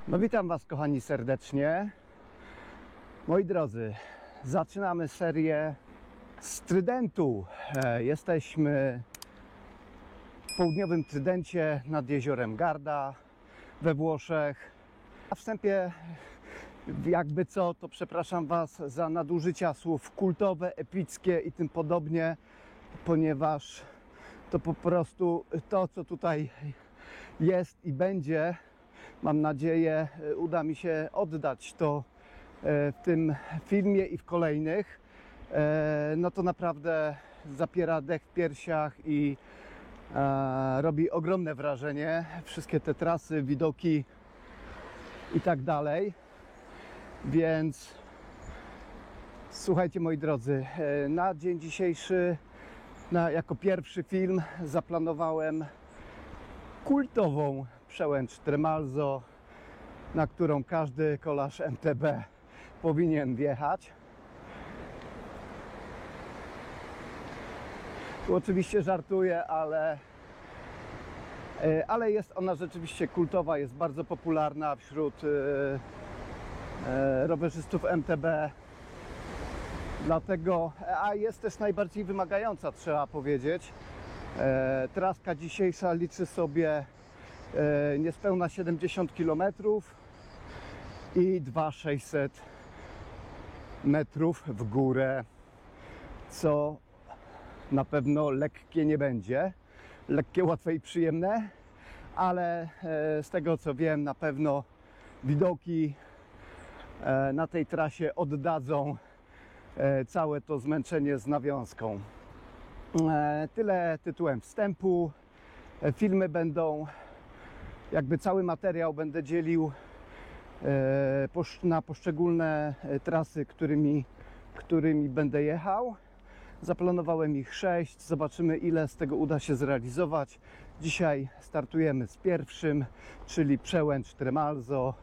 No witam Was, kochani, serdecznie. Moi drodzy, zaczynamy serię z Trydentu. Jesteśmy w południowym Trydencie nad jeziorem Garda we Włoszech. Na wstępie, jakby co, to przepraszam Was za nadużycia słów kultowe, epickie i tym podobnie, ponieważ to po prostu to, co tutaj jest i będzie, mam nadzieję, uda mi się oddać to w tym filmie i w kolejnych. No to naprawdę zapiera dech w piersiach i robi ogromne wrażenie. Wszystkie te trasy, widoki i tak dalej. Więc słuchajcie, moi drodzy, na dzień dzisiejszy, jako pierwszy film zaplanowałem kultową przełęcz Tremalzo, na którą każdy kolarz MTB powinien wjechać. Tu oczywiście żartuję, ale jest ona rzeczywiście kultowa, jest bardzo popularna wśród rowerzystów MTB. Dlatego, a jest też najbardziej wymagająca, trzeba powiedzieć. Traska dzisiejsza liczy sobie niespełna 70 km i 2600 metrów w górę, co na pewno lekkie nie będzie. Lekkie, łatwe i przyjemne, ale z tego co wiem, na pewno widoki na tej trasie oddadzą całe to zmęczenie z nawiązką. Tyle tytułem wstępu. Filmy będą, jakby cały materiał będę dzielił na poszczególne trasy, którymi będę jechał. Zaplanowałem ich 6. Zobaczymy, ile z tego uda się zrealizować. Dzisiaj startujemy z pierwszym, czyli przełęcz Tremalzo.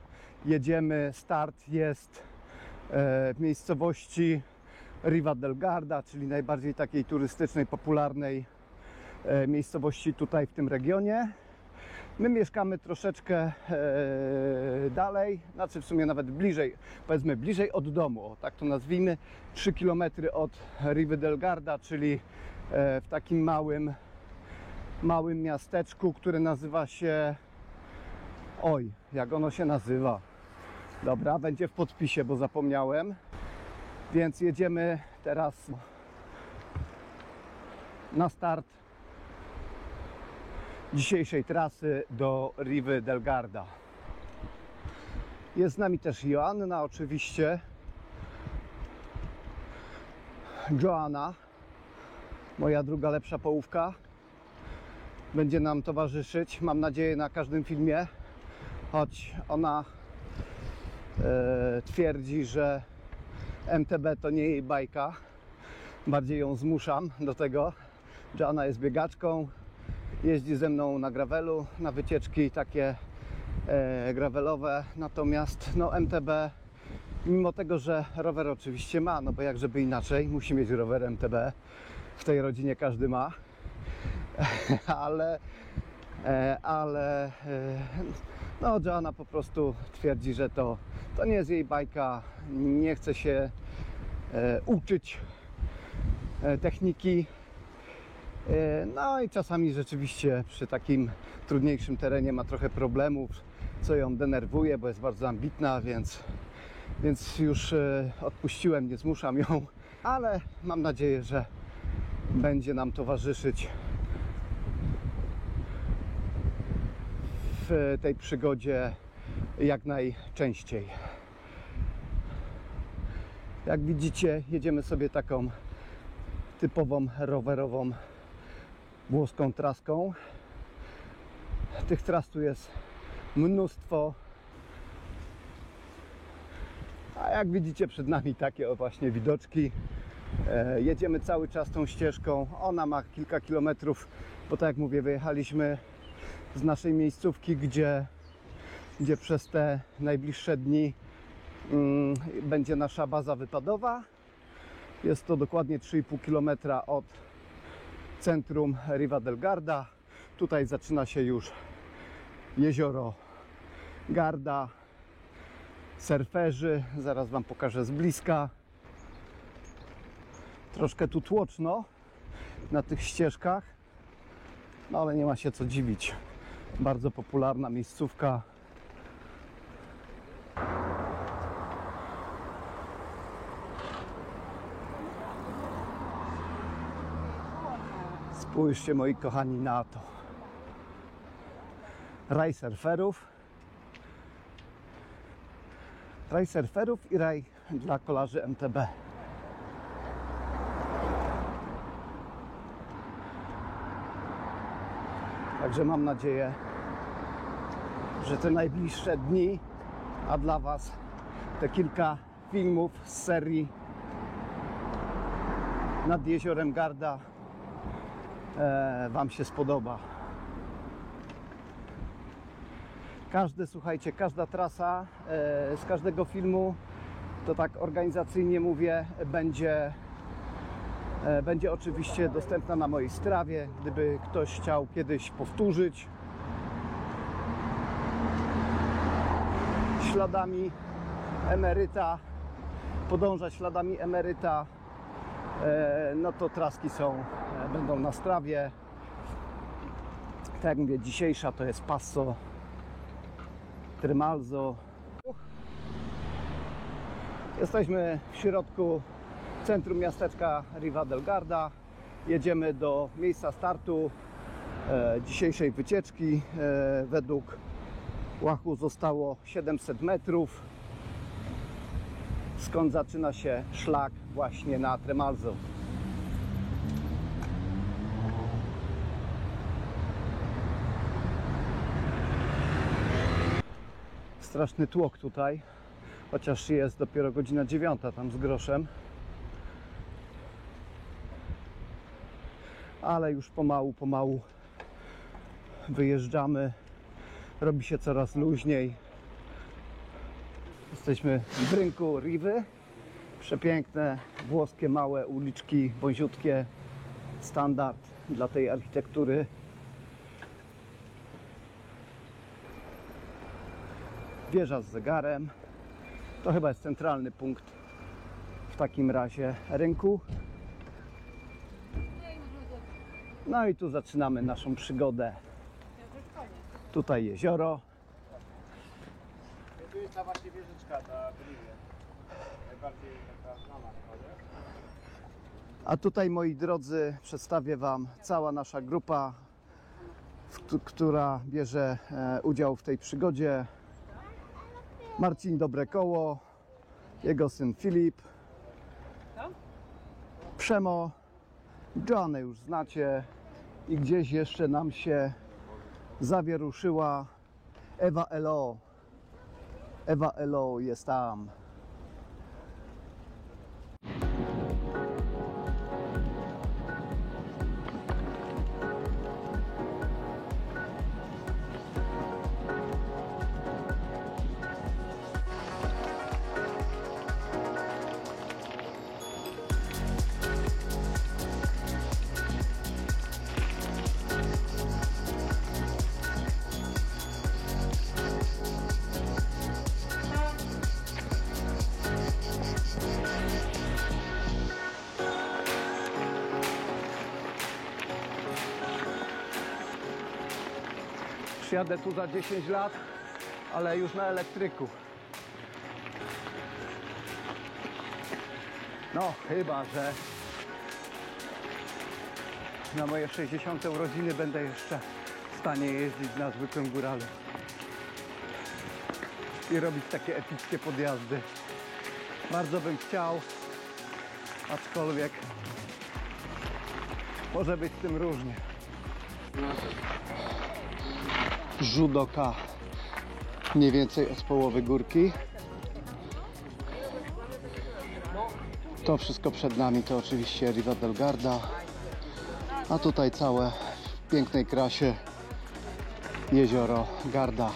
Jedziemy. Start jest w miejscowości Riva del Garda, czyli najbardziej takiej turystycznej, popularnej miejscowości tutaj w tym regionie. My mieszkamy troszeczkę dalej, znaczy w sumie nawet bliżej, powiedzmy bliżej od domu, o, tak to nazwijmy, 3 km od Rivy del Garda, czyli w takim małym miasteczku, które nazywa się... Oj, jak ono się nazywa? Dobra, będzie w podpisie, bo zapomniałem. Więc jedziemy teraz na start dzisiejszej trasy do Rivy del Garda. Jest z nami też Joanna, oczywiście. Joanna, moja druga lepsza połówka, będzie nam towarzyszyć, mam nadzieję, na każdym filmie, choć ona twierdzi, że MTB to nie jej bajka. Bardziej ją zmuszam do tego. Joanna jest biegaczką, jeździ ze mną na gravelu, na wycieczki takie gravelowe. Natomiast no, MTB, mimo tego, że rower oczywiście ma, no bo jak żeby inaczej, musi mieć rower MTB. W tej rodzinie każdy ma. ale no, Joanna po prostu twierdzi, że to nie jest jej bajka, nie chce się uczyć techniki. No i czasami rzeczywiście przy takim trudniejszym terenie ma trochę problemów, co ją denerwuje, bo jest bardzo ambitna, więc już odpuściłem, nie zmuszam ją, ale mam nadzieję, że będzie nam towarzyszyć w tej przygodzie jak najczęściej. Jak widzicie, jedziemy sobie taką typową rowerową włoską traską. Tych tras tu jest mnóstwo. A jak widzicie, przed nami takie właśnie widoczki. Jedziemy cały czas tą ścieżką. Ona ma kilka kilometrów, bo tak jak mówię, wyjechaliśmy z naszej miejscówki, gdzie przez te najbliższe dni będzie nasza baza wypadowa. Jest to dokładnie 3,5 km od centrum Riva del Garda. Tutaj zaczyna się już jezioro Garda. surferzy. Zaraz Wam pokażę z bliska. Troszkę tu tłoczno na tych ścieżkach, no ale nie ma się co dziwić. Bardzo popularna miejscówka. Spójrzcie, moi kochani, na to. Raj surferów. Raj surferów i raj dla kolarzy MTB. Także mam nadzieję, że te najbliższe dni, a dla Was te kilka filmów z serii nad jeziorem Garda Wam się spodoba. Słuchajcie, każda trasa z każdego filmu, to tak organizacyjnie mówię, będzie oczywiście dostępna na mojej strawie, gdyby ktoś chciał kiedyś powtórzyć śladami emeryta, podążać śladami emeryta, no to traski będą na strawie. Tak jak mówię, dzisiejsza to jest Passo Tremalzo. Jesteśmy w środku centrum miasteczka Riva del Garda. Jedziemy do miejsca startu dzisiejszej wycieczki. Według łachu zostało 700 metrów, skąd zaczyna się szlak właśnie na Tremalzo. Straszny tłok tutaj, chociaż jest dopiero godzina 9 tam z groszem. Ale już pomału wyjeżdżamy. Robi się coraz luźniej. Jesteśmy w rynku Riwy. Przepiękne, włoskie, małe uliczki, wąziutkie. Standard dla tej architektury. Wieża z zegarem. To chyba jest centralny punkt w takim razie rynku. No i tu zaczynamy naszą przygodę. Tutaj jezioro. Tu jest ta właśnie wieżyczka, ta Riwie. Najbardziej taka znana. A tutaj, moi drodzy, przedstawię Wam cała nasza grupa, która bierze udział w tej przygodzie. Marcin Dobrekoło, jego syn Filip, Przemo, Joannę już znacie i gdzieś jeszcze nam się zawieruszyła Ewa Elo. Ewa Elo jest tam. Przyjadę tu za 10 lat, ale już na elektryku. No, chyba że na moje 60. urodziny będę jeszcze w stanie jeździć na zwykłym górale i robić takie epickie podjazdy. Bardzo bym chciał, aczkolwiek może być z tym różnie. Rzut oka mniej więcej od połowy górki. To wszystko przed nami to oczywiście Riva del Garda, a tutaj całe w pięknej krasie jezioro Garda.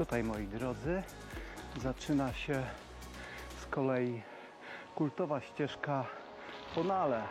Tutaj, moi drodzy, zaczyna się z kolei kultowa ścieżka po Nale.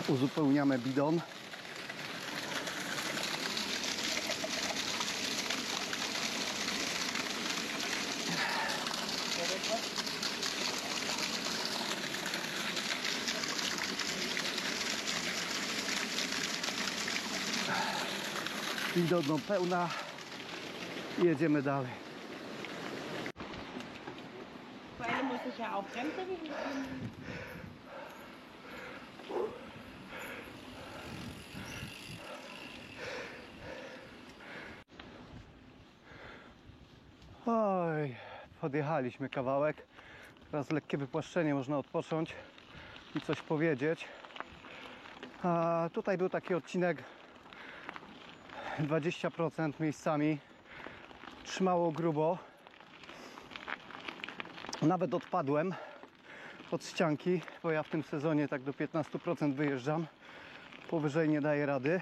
Uzupełniamy bidon. Bidon pełna i jedziemy dalej. Vor allem muss ich ja auch bremsen. Oj, podjechaliśmy kawałek. Teraz lekkie wypłaszczenie, można odpocząć i coś powiedzieć. A tutaj był taki odcinek 20% miejscami. Trzymało grubo. Nawet odpadłem od ścianki, bo ja w tym sezonie tak do 15% wyjeżdżam. Powyżej nie daję rady.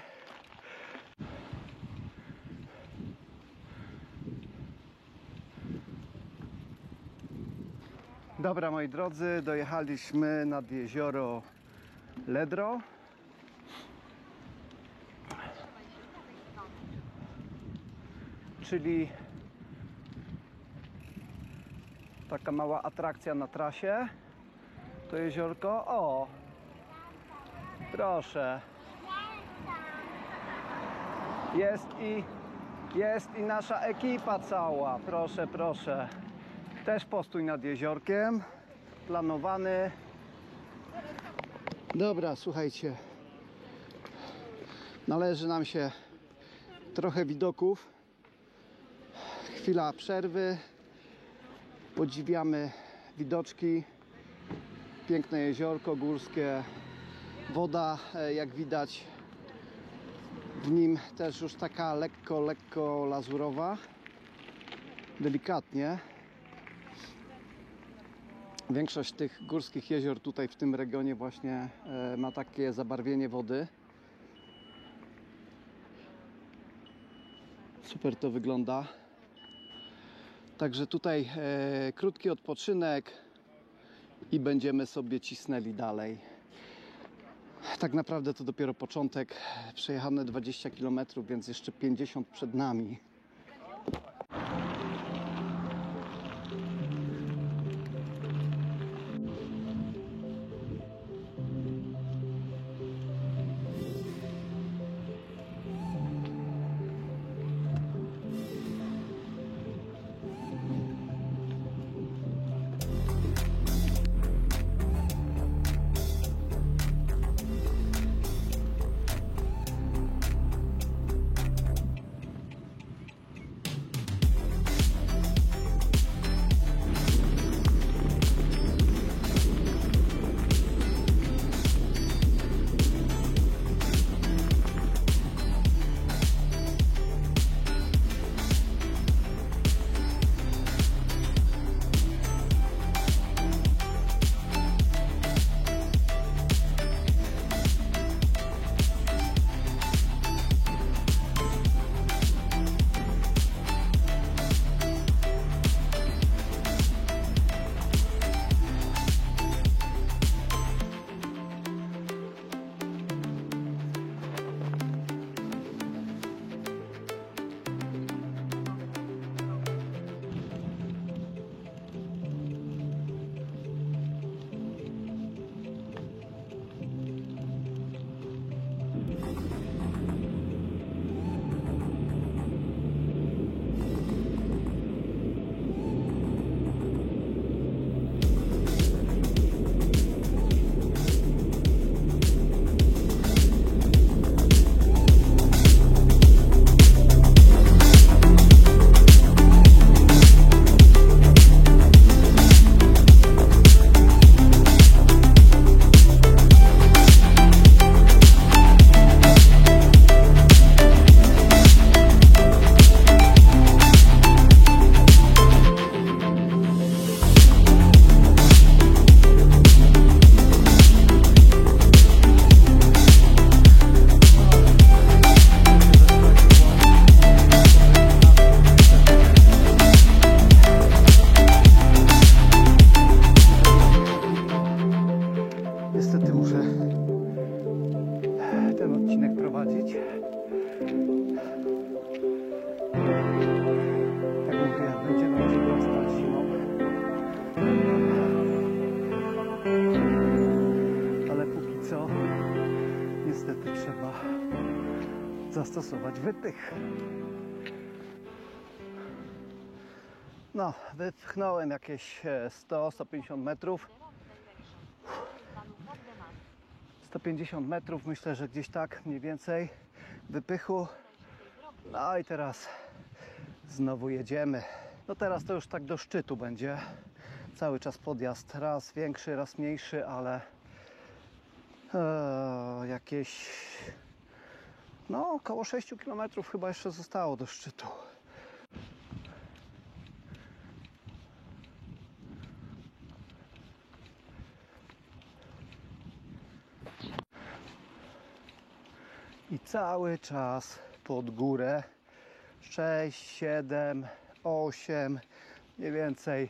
Dobra, moi drodzy, dojechaliśmy nad jezioro Ledro. Czyli taka mała atrakcja na trasie. To jeziorko. O! Proszę. Jest i nasza ekipa cała. Proszę, proszę. Też postój nad jeziorkiem. Planowany. Dobra, słuchajcie. Należy nam się trochę widoków. Chwila przerwy. Podziwiamy widoczki. Piękne jeziorko górskie. Woda, jak widać, w nim też już taka lekko lazurowa. Delikatnie. Większość tych górskich jezior tutaj w tym regionie właśnie ma takie zabarwienie wody. Super to wygląda. Także tutaj krótki odpoczynek i będziemy sobie cisnęli dalej. Tak naprawdę to dopiero początek. Przejechane 20 km, więc jeszcze 50 przed nami. zastosować wypych. No, wypchnąłem jakieś 100-150 metrów. 150 metrów, myślę, że gdzieś tak mniej więcej wypychu. No i teraz znowu jedziemy. No teraz to już tak do szczytu będzie. Cały czas podjazd, raz większy, raz mniejszy, ale jakieś no około 6 km chyba jeszcze zostało do szczytu. I cały czas pod górę 6, 7, 8 mniej więcej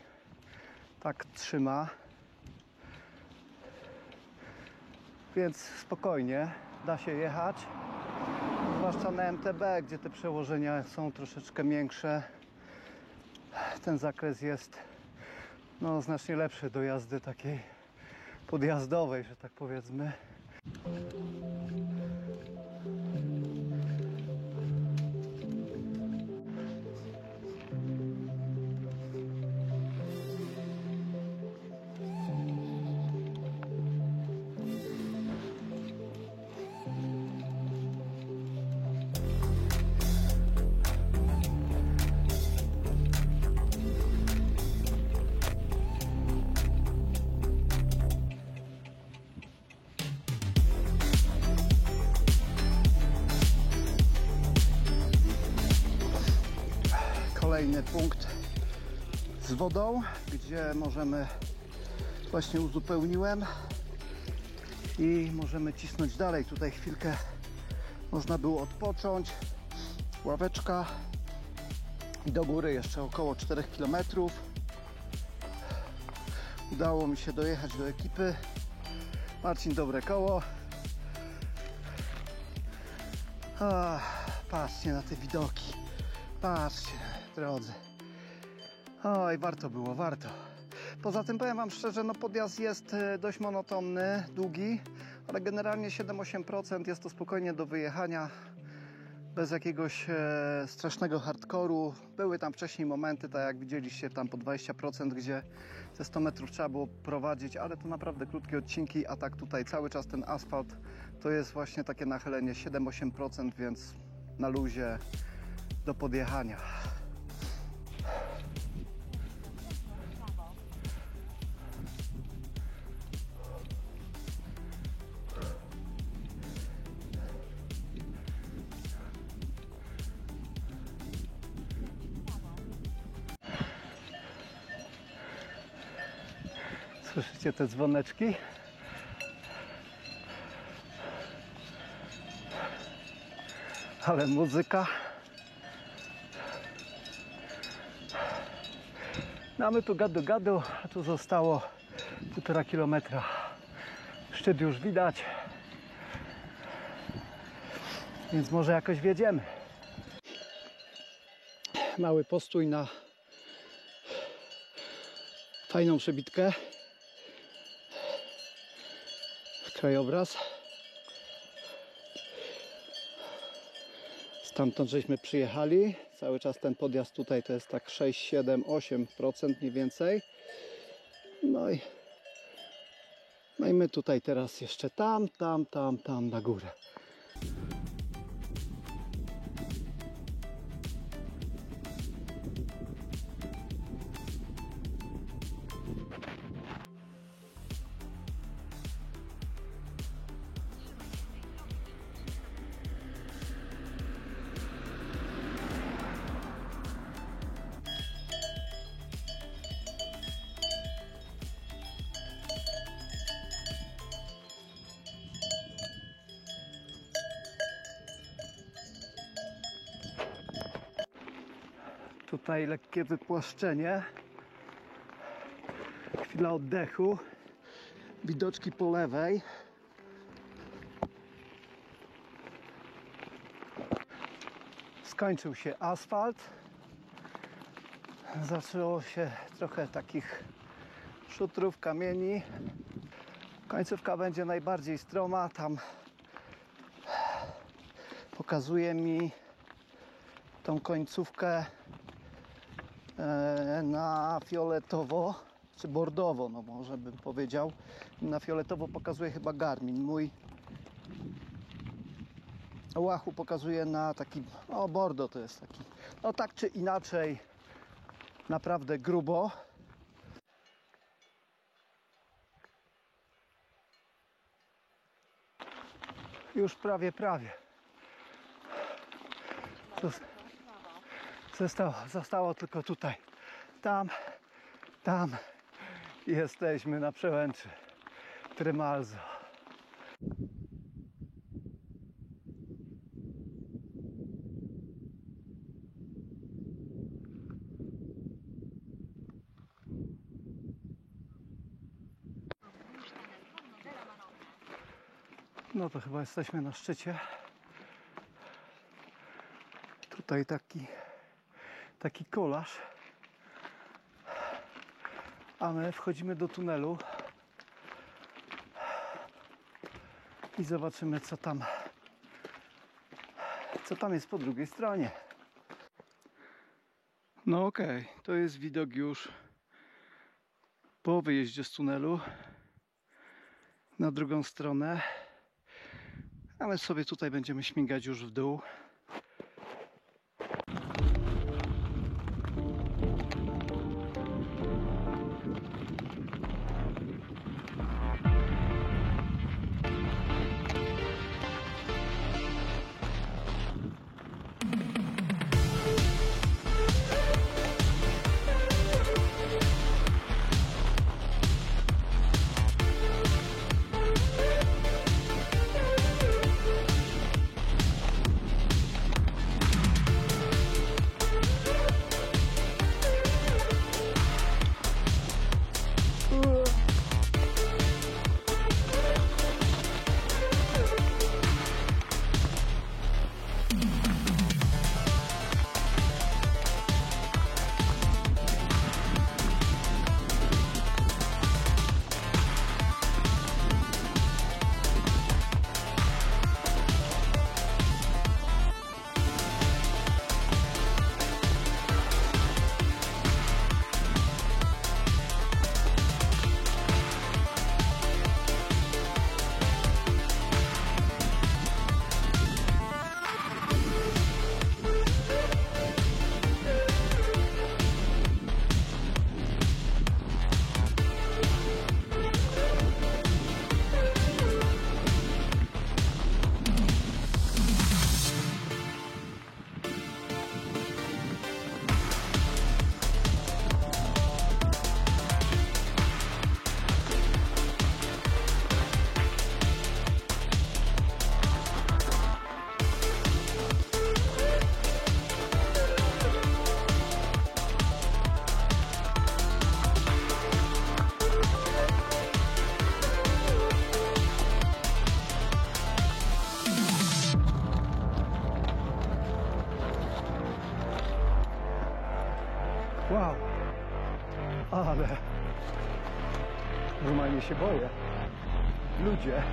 tak trzyma, więc spokojnie da się jechać, zwłaszcza na MTB, gdzie te przełożenia są troszeczkę większe. Ten zakres jest no, znacznie lepszy do jazdy takiej podjazdowej, że tak powiedzmy. Kolejny punkt z wodą, gdzie możemy, właśnie uzupełniłem i możemy cisnąć dalej. Tutaj chwilkę można było odpocząć, ławeczka i do góry jeszcze około 4 km. Udało mi się dojechać do ekipy. Marcin, dobre koło. Patrzcie na te widoki. Patrzcie, drodzy. Oj, warto było, warto. Poza tym powiem wam szczerze, no podjazd jest dość monotonny, długi, ale generalnie 7-8% jest to spokojnie do wyjechania, bez jakiegoś strasznego hardkoru. Były tam wcześniej momenty, tak jak widzieliście, tam po 20%, gdzie te 100 metrów trzeba było prowadzić, ale to naprawdę krótkie odcinki, a tak tutaj cały czas ten asfalt to jest właśnie takie nachylenie 7-8%, więc na luzie do podjechania. Słyszycie te dzwoneczki? Ale muzyka. No a my tu gadu, a tu zostało 1,5 kilometra. Szczyt już widać, więc może jakoś wjedziemy. Mały postój na fajną przebitkę. Krajobraz. Stamtąd żeśmy przyjechali. Cały czas ten podjazd tutaj to jest tak 6, 7, 8% mniej więcej. No i my tutaj teraz jeszcze tam na górę. Tutaj lekkie wypłaszczenie, chwila oddechu, widoczki po lewej. Skończył się asfalt, zaczęło się trochę takich szutrów, kamieni. Końcówka będzie najbardziej stroma, tam pokazuje mi tą końcówkę na fioletowo, czy bordowo, no może bym powiedział. Na fioletowo pokazuje chyba Garmin. Mój Wahoo pokazuje na taki, o bordo to jest taki, no tak czy inaczej, naprawdę grubo. Już prawie. Zostało tylko tutaj. Tam jesteśmy na przełęczy Tremalzo. No to chyba jesteśmy na szczycie. Tutaj taki kolarz. A my wchodzimy do tunelu i zobaczymy, co tam jest po drugiej stronie. No okej, to jest widok już po wyjeździe z tunelu na drugą stronę. A my sobie tutaj będziemy śmigać już w dół. Wow, ale normalnie się boję. Ludzie.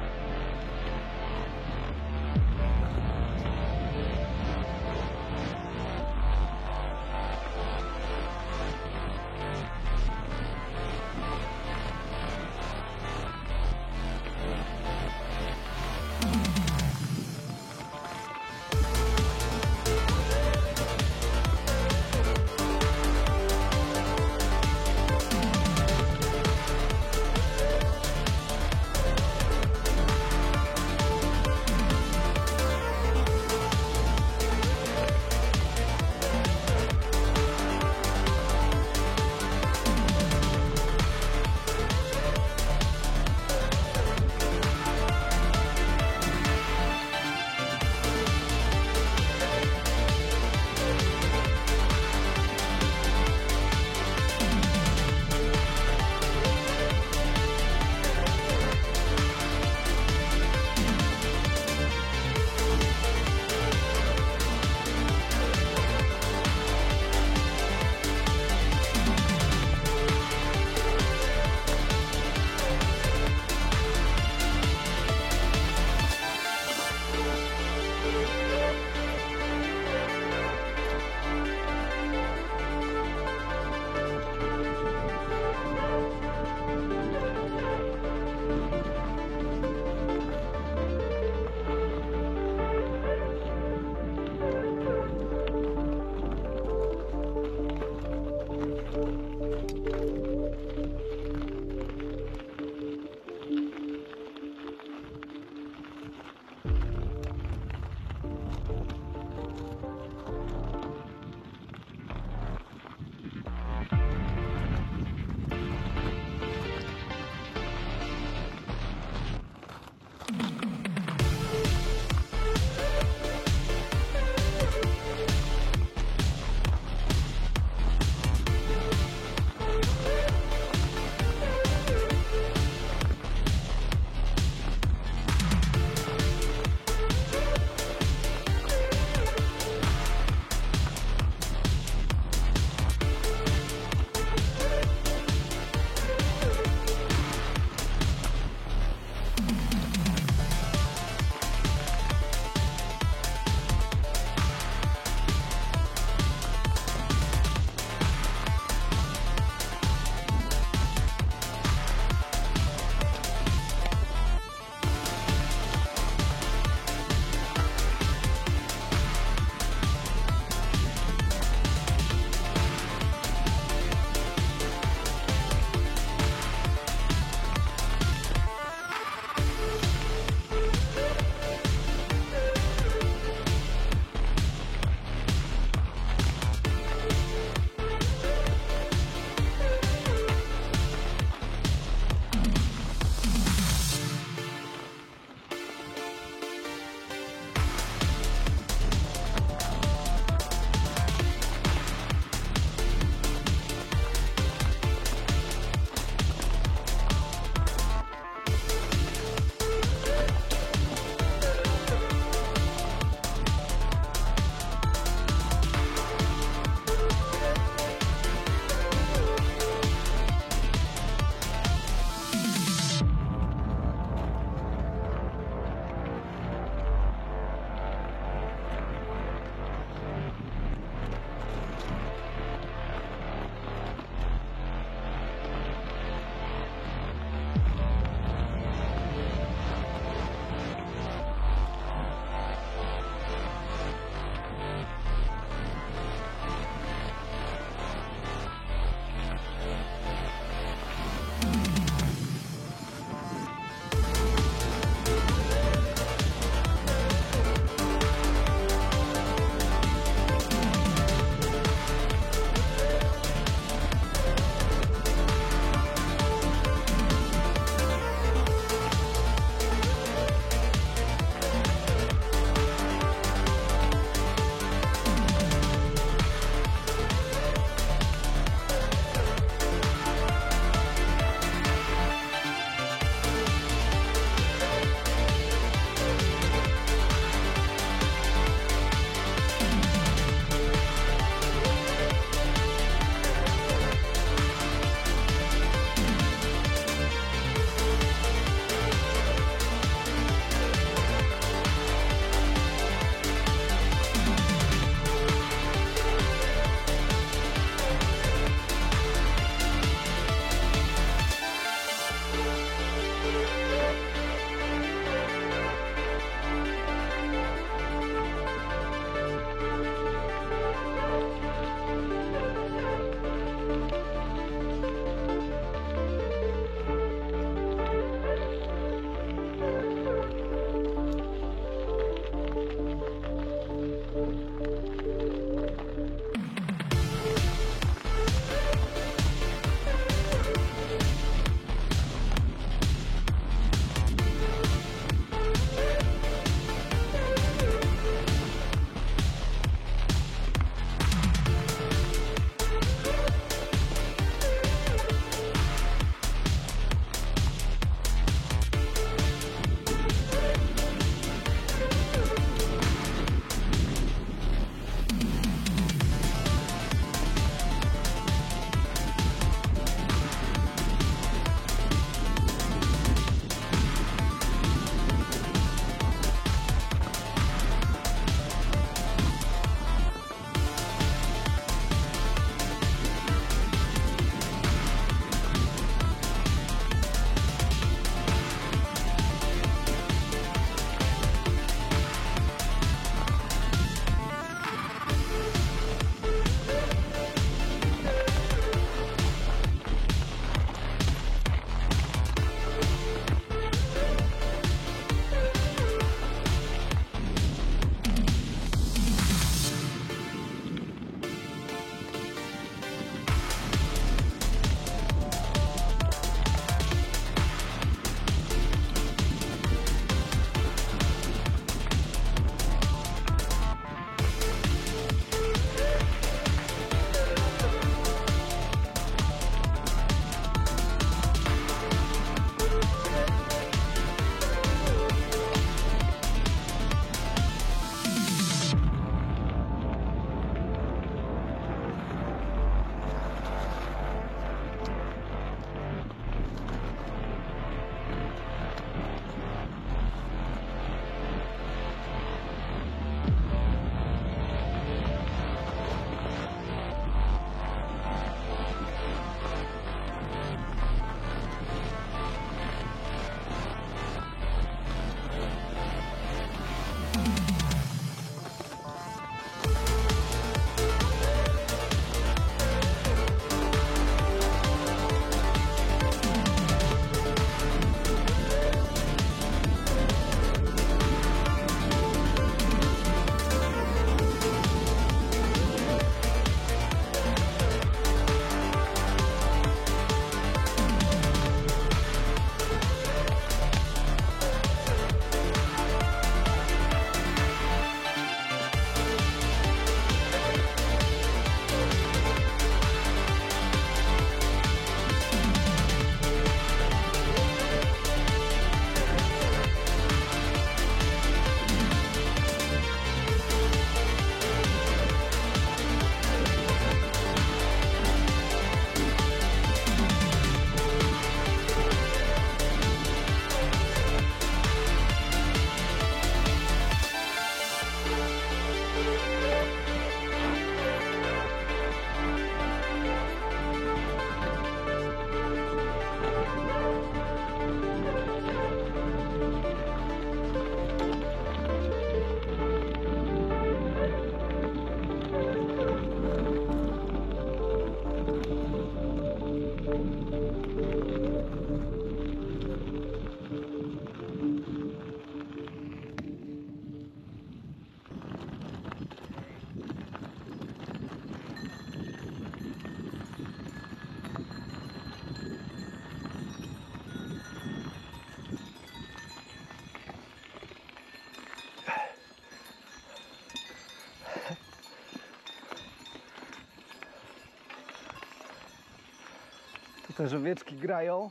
Też owieczki grają.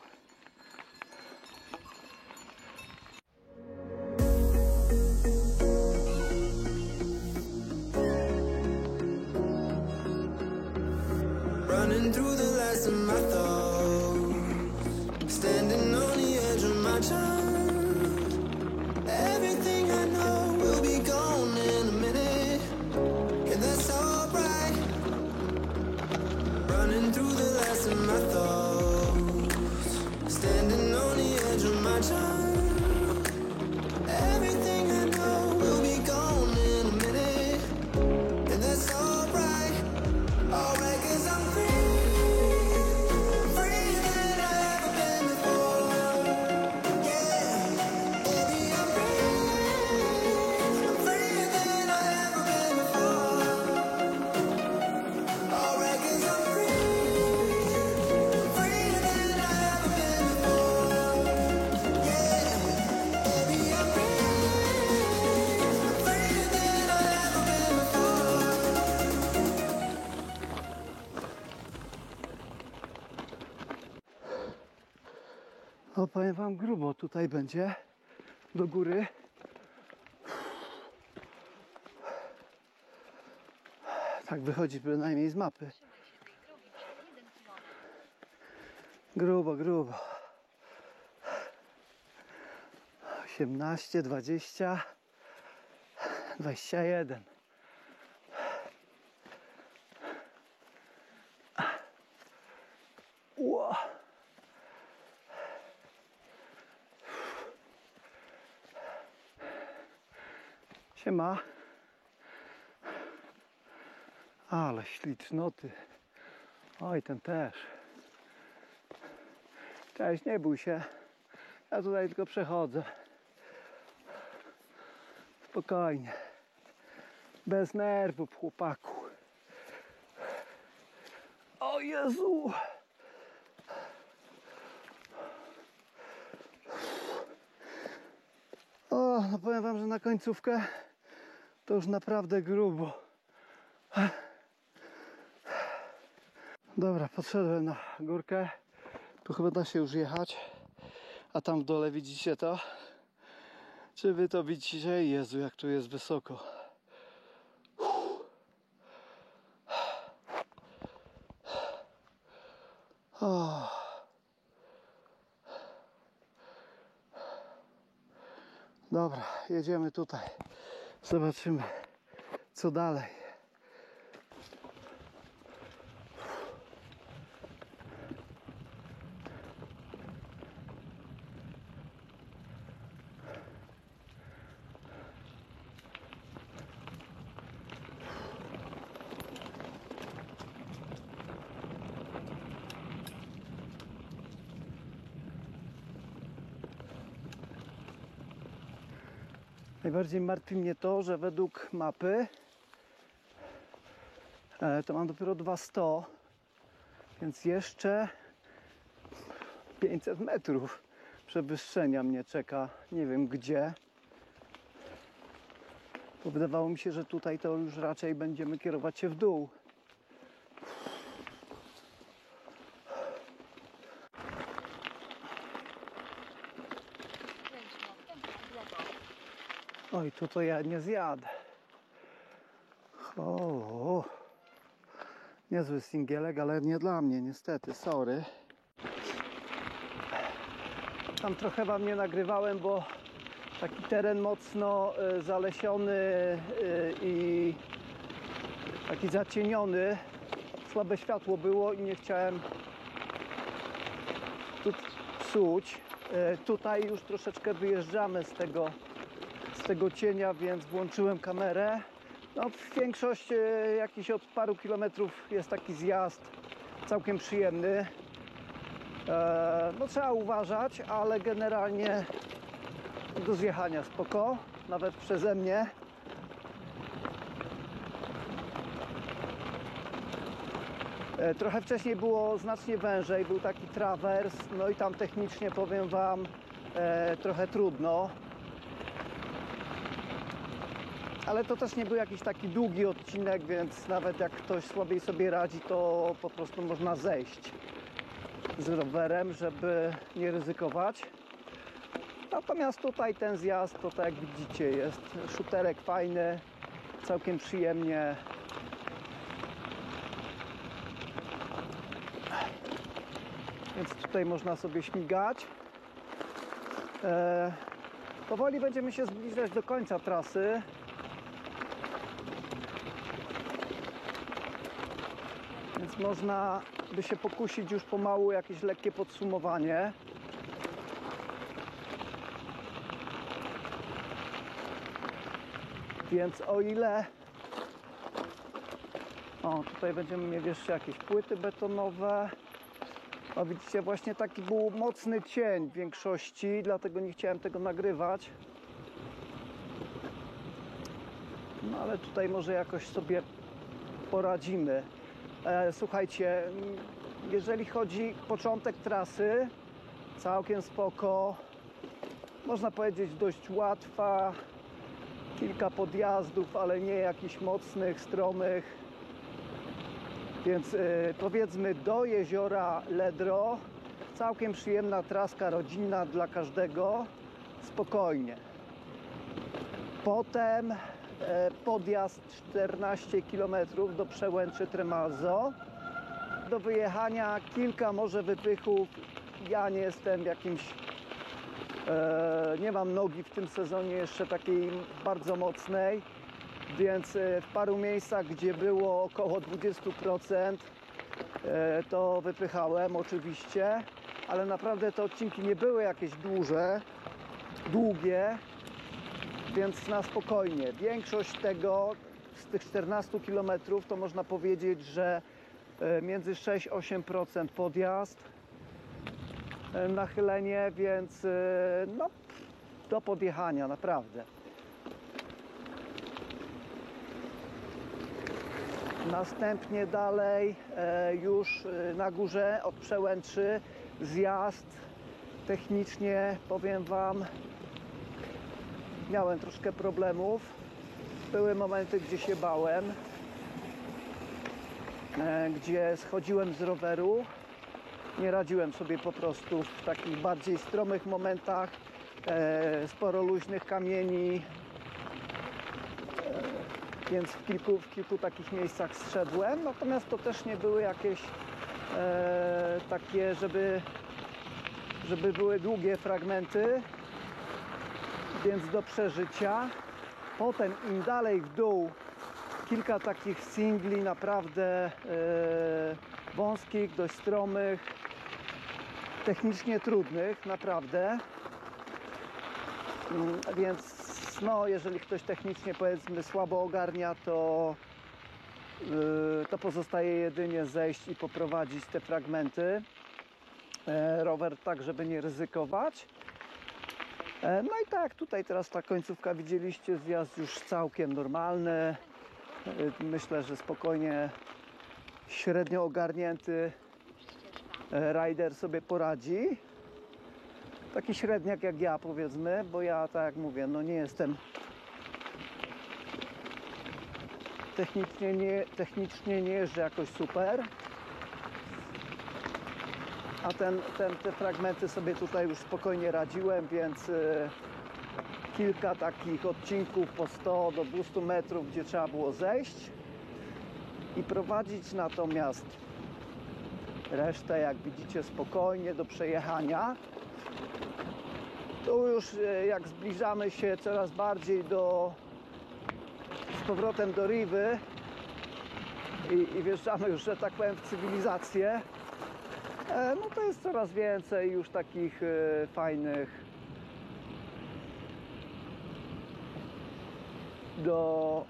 Running through the last of my thoughts, standing on the edge of my time. Everything I know will be gone in a minute, and that's alright. Running through the last of my thoughts, standing on the edge of my time. Everything I know will be gone in a minute, and that's alright. Alright, 'cause I'm free, freer than I've ever been before. Yeah, baby, I'm freer than I've ever been before. Alright, 'cause I'm free, freer than I've ever been before. Yeah, baby, I'm freer than I've ever been before. No powiem wam, grubo tutaj będzie do góry. Tak wychodzi bynajmniej z mapy. Grubo, grubo. 18, 20, 21. Ło. Siema. Ale ślicznoty. Oj, ten też. Cześć, nie bój się. Ja tutaj tylko przechodzę. Spokojnie. Bez nerwów, chłopaku. O Jezu. O, no powiem wam, że na końcówkę to już naprawdę grubo. Dobra, podszedłem na górkę. Tu chyba da się już jechać. A tam w dole widzicie to? Czy wy to widzicie? Jezu, jak tu jest wysoko. O. Dobra, jedziemy tutaj. Zobaczymy, co dalej. Najbardziej martwi mnie to, że według mapy to mam dopiero 200, więc jeszcze 500 metrów przewyższenia mnie czeka. Nie wiem gdzie. Bo wydawało mi się, że tutaj to już raczej będziemy kierować się w dół. Oj, tu to ja nie zjadę. O, niezły singielek, ale nie dla mnie niestety, sorry. Tam trochę wam nie nagrywałem, bo taki teren mocno zalesiony i taki zacieniony. Słabe światło było i nie chciałem tu psuć. Tutaj już troszeczkę wyjeżdżamy z tego cienia, więc włączyłem kamerę. No, większość jakiś od paru kilometrów jest taki zjazd całkiem przyjemny. No trzeba uważać, ale generalnie do zjechania spoko, nawet przeze mnie. Trochę wcześniej było znacznie wężej, był taki trawers, no i tam technicznie powiem wam trochę trudno. Ale to też nie był jakiś taki długi odcinek, więc nawet jak ktoś słabiej sobie radzi, to po prostu można zejść. z rowerem, żeby nie ryzykować. Natomiast tutaj ten zjazd to tak jak widzicie jest szuterek fajny, całkiem przyjemnie. Więc tutaj można sobie śmigać. Powoli będziemy się zbliżać do końca trasy. Więc można by się pokusić już pomału jakieś lekkie podsumowanie. Więc o ile... O, tutaj będziemy mieli jeszcze jakieś płyty betonowe. O, widzicie, właśnie taki był mocny cień w większości, dlatego nie chciałem tego nagrywać. No ale tutaj może jakoś sobie poradzimy. Słuchajcie, jeżeli chodzi o początek trasy, całkiem spoko. Można powiedzieć dość łatwa. Kilka podjazdów, ale nie jakichś mocnych, stromych. Więc powiedzmy do jeziora Ledro całkiem przyjemna traska rodzinna dla każdego, spokojnie. Potem podjazd 14 km do Przełęczy Tremalzo. Do wyjechania kilka może wypychów. Ja nie jestem jakimś... nie mam nogi w tym sezonie jeszcze takiej bardzo mocnej. Więc w paru miejscach, gdzie było około 20%, to wypychałem oczywiście, ale naprawdę te odcinki nie były jakieś długie, więc na spokojnie. Większość tego, z tych 14 km, to można powiedzieć, że między 6-8% podjazd, nachylenie, więc no, do podjechania naprawdę. Następnie dalej już na górze od Przełęczy zjazd. Technicznie powiem Wam, miałem troszkę problemów. Były momenty, gdzie się bałem, gdzie schodziłem z roweru. Nie radziłem sobie po prostu w takich bardziej stromych momentach. Sporo luźnych kamieni. Więc w kilku takich miejscach zszedłem, natomiast to też nie były jakieś takie, żeby były długie fragmenty, więc do przeżycia. Potem im dalej w dół, kilka takich singli naprawdę wąskich, dość stromych, technicznie trudnych, naprawdę. Więc no, jeżeli ktoś technicznie, powiedzmy, słabo ogarnia, to pozostaje jedynie zejść i poprowadzić te fragmenty. Rower tak, żeby nie ryzykować. No i tak, tutaj teraz ta końcówka widzieliście, zjazd już całkiem normalny. Myślę, że spokojnie średnio ogarnięty rider sobie poradzi. Taki średniak jak ja, powiedzmy, bo ja, tak jak mówię, no nie jestem technicznie nie jeżdżę jakoś super. A te fragmenty sobie tutaj już spokojnie radziłem, więc kilka takich odcinków po 100 do 200 metrów, gdzie trzeba było zejść i prowadzić, natomiast resztę, jak widzicie, spokojnie do przejechania. Tu już jak zbliżamy się coraz bardziej z powrotem do Riwy i wjeżdżamy już, że tak powiem, w cywilizację, no to jest coraz więcej już takich fajnych do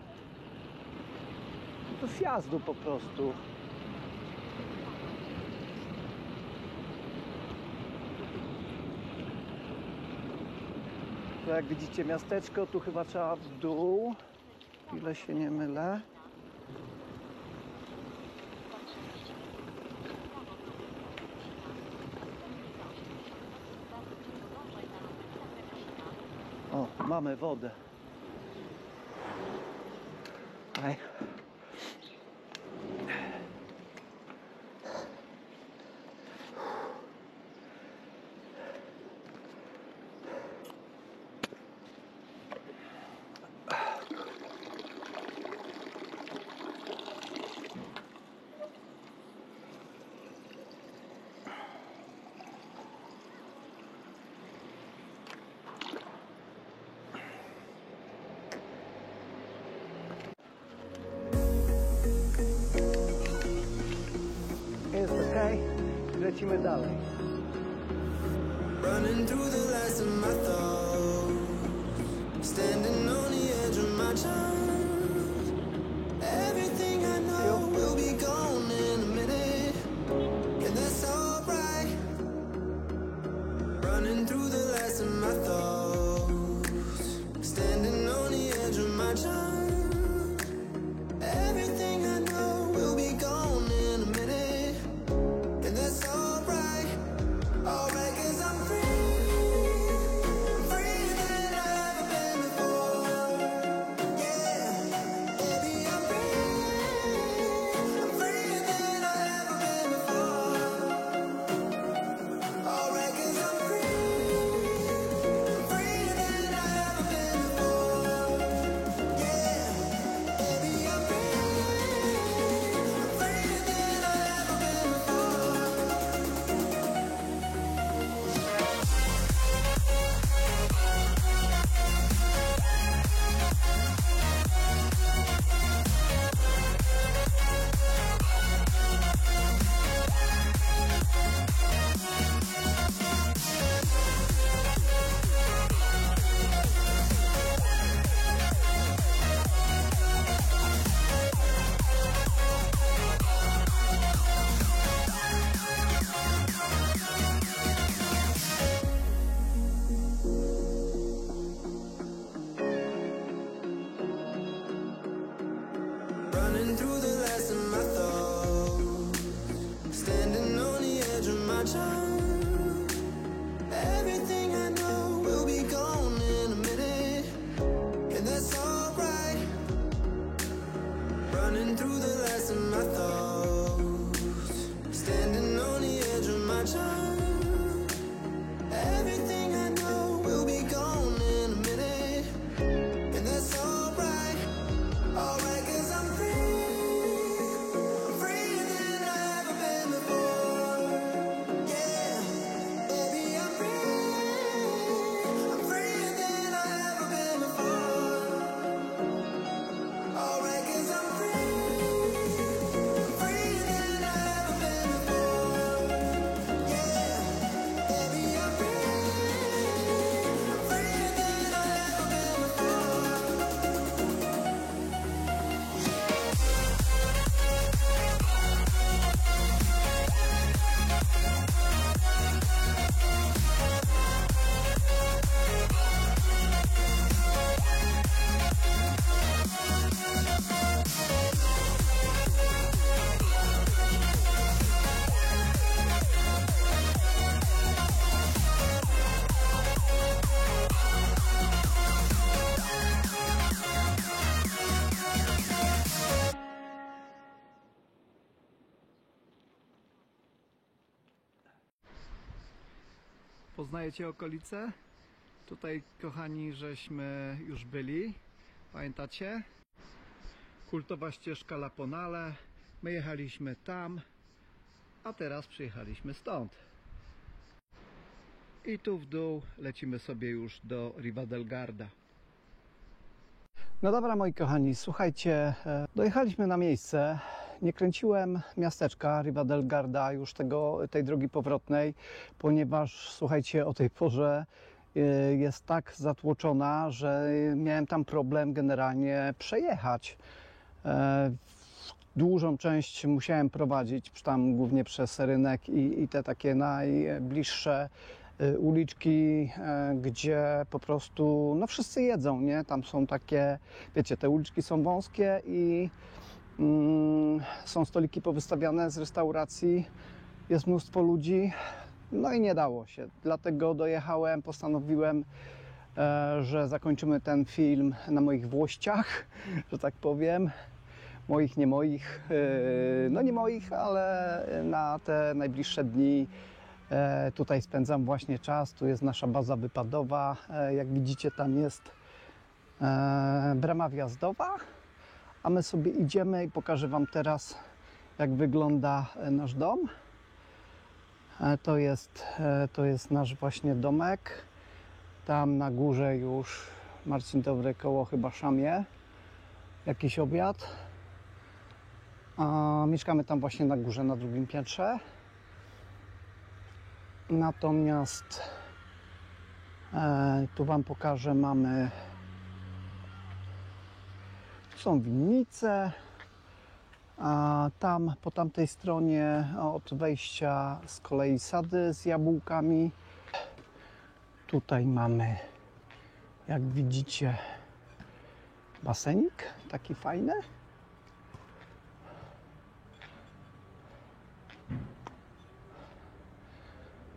zjazdu po prostu. To jak widzicie miasteczko, tu chyba trzeba w dół, ile się nie mylę. O, mamy wodę. Aj. lecimy dalej. Running through the last of my thoughts, standing on the edge of my chance. Everything I know will be gone in a minute, and that's alright. Running through the last of my thoughts, standing on the edge of my chance. Everything I know will be gone in a minute, and that's alright. Alright, 'cause I'm freer than I've ever been before. Yeah, baby, I'm freer than I've ever been before. Alright, 'cause I'm freer than I've ever been before. Yeah, baby, I'm freer than I've ever been before. Running through the last of my thoughts, standing on the edge of my chance. Everything I know will be gone in a minute, and that's alright. Running through the last of my thoughts, standing on the edge of my chance. Everything I know will be gone in a minute, and that's alright. Alright, 'cause I'm freer than I've ever been before. Yeah, baby, I'm freer than I've ever been before. Alright, 'cause I'm freer than I've ever been before. Yeah, baby, I'm freer than I've ever been before. Poznajecie okolice? Tutaj, kochani, żeśmy już byli. Pamiętacie? Kultowa ścieżka Laponale. My jechaliśmy tam, a teraz przyjechaliśmy stąd. I tu w dół lecimy sobie już do Riva del Garda. No dobra, moi kochani, słuchajcie, dojechaliśmy na miejsce. Nie kręciłem miasteczka Riva del Garda, już tej drogi powrotnej, ponieważ, słuchajcie, o tej porze jest tak zatłoczona, że miałem tam problem generalnie przejechać. Dużą część musiałem prowadzić, tam głównie przez rynek i te takie najbliższe uliczki, gdzie po prostu no wszyscy jedzą, nie? Tam są takie, wiecie, te uliczki są wąskie i są stoliki powystawiane z restauracji, jest mnóstwo ludzi, no i nie dało się. Dlatego dojechałem, postanowiłem, że zakończymy ten film na moich włościach, że tak powiem. Moich, nie moich, no nie moich, ale na te najbliższe dni tutaj spędzam właśnie czas. Tu jest nasza baza wypadowa. Jak widzicie, tam jest brama wjazdowa, a my sobie idziemy i pokażę Wam teraz, jak wygląda nasz dom. To jest nasz właśnie domek. Tam na górze już Marcin dobre koło chyba szamie jakiś obiad. A mieszkamy tam właśnie na górze, na drugim piętrze. Natomiast tu Wam pokażę, są winnice, a tam po tamtej stronie od wejścia z kolei sady z jabłkami. Tutaj mamy, jak widzicie, basenik taki fajny.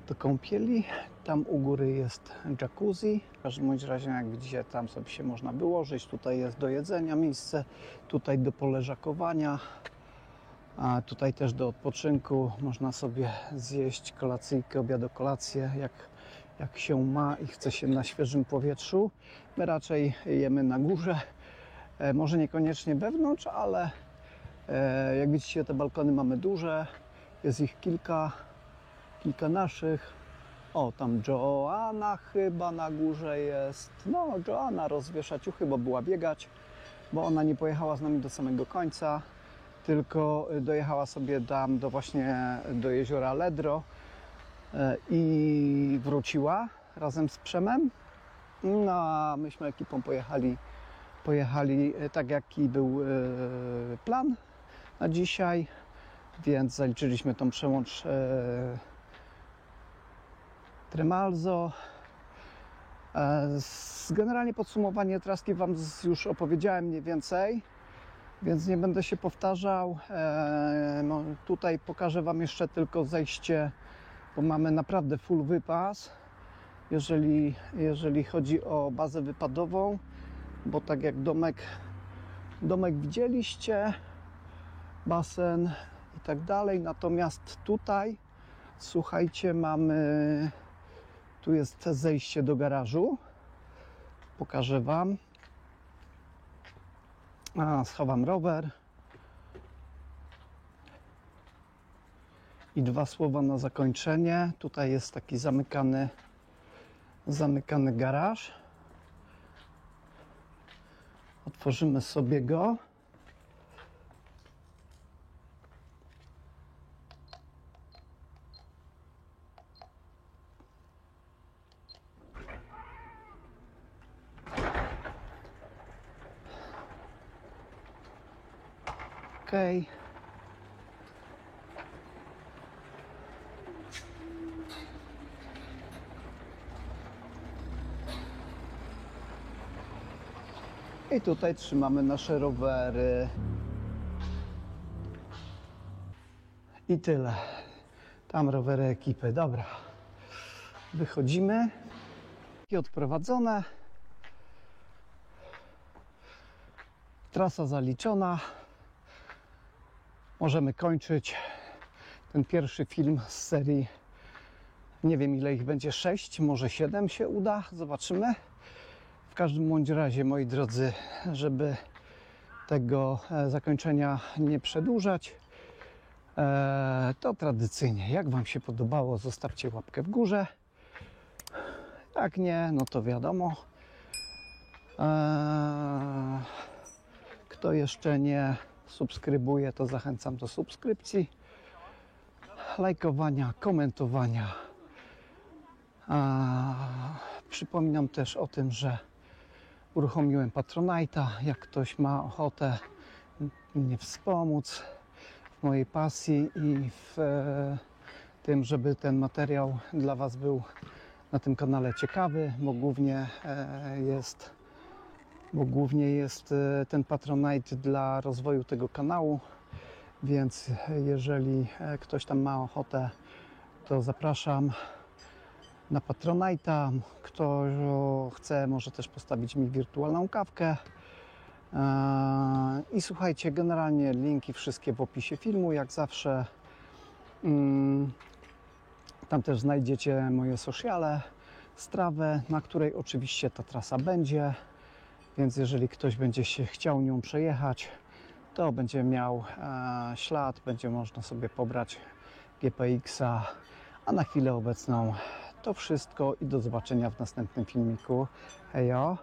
Do kąpieli. Tam u góry jest jacuzzi. W każdym bądź razie, jak widzicie, tam sobie się można wyłożyć. Tutaj jest do jedzenia miejsce, tutaj do poleżakowania, a tutaj też do odpoczynku. Można sobie zjeść kolacyjkę, kolację, jak się ma i chce się na świeżym powietrzu. My raczej jemy na górze. Może niekoniecznie wewnątrz, ale jak widzicie, te balkony mamy duże. Jest ich kilka naszych. O, tam Joanna chyba na górze jest. No, Joanna rozwiesza ciuchy, bo była biegać, bo ona nie pojechała z nami do samego końca, tylko dojechała sobie tam do jeziora Ledro i wróciła razem z Przemem. No, a myśmy ekipą pojechali tak, jaki był plan na dzisiaj, więc zaliczyliśmy tą przełącz Tremalzo. Generalnie podsumowanie traski Wam już opowiedziałem mniej więcej, więc nie będę się powtarzał. No, tutaj pokażę Wam jeszcze tylko zejście, bo mamy naprawdę full wypas, jeżeli chodzi o bazę wypadową, bo tak jak domek widzieliście, basen i tak dalej. Natomiast tutaj, słuchajcie, tu jest zejście do garażu. Pokażę Wam. Schowam rower. I 2 słowa na zakończenie. Tutaj jest taki zamykany garaż. Otworzymy sobie go. Okej. I tutaj trzymamy nasze rowery. I tyle. Tam rowery ekipy. Dobra. Wychodzimy. I odprowadzone. Trasa zaliczona. Możemy kończyć ten pierwszy film z serii. Nie wiem, ile ich będzie, 6, może 7 się uda. Zobaczymy. W każdym bądź razie, moi drodzy, żeby tego zakończenia nie przedłużać, to tradycyjnie, jak Wam się podobało, zostawcie łapkę w górze. Jak nie, no to wiadomo. Kto jeszcze nie subskrybuje, to zachęcam do subskrypcji, lajkowania, komentowania. Przypominam też o tym, że uruchomiłem Patronite'a. Jak ktoś ma ochotę mnie wspomóc w mojej pasji i w tym, żeby ten materiał dla Was był na tym kanale ciekawy, bo głównie jest ten Patronite dla rozwoju tego kanału, więc jeżeli ktoś tam ma ochotę, to zapraszam na Patronite'a. Kto chce, może też postawić mi wirtualną kawkę. I słuchajcie, generalnie linki wszystkie w opisie filmu, jak zawsze. Tam też znajdziecie moje sociale, strawę, na której oczywiście ta trasa będzie. Więc jeżeli ktoś będzie się chciał nią przejechać, to będzie miał ślad, będzie można sobie pobrać GPX-a. A na chwilę obecną to wszystko i do zobaczenia w następnym filmiku. Hejo!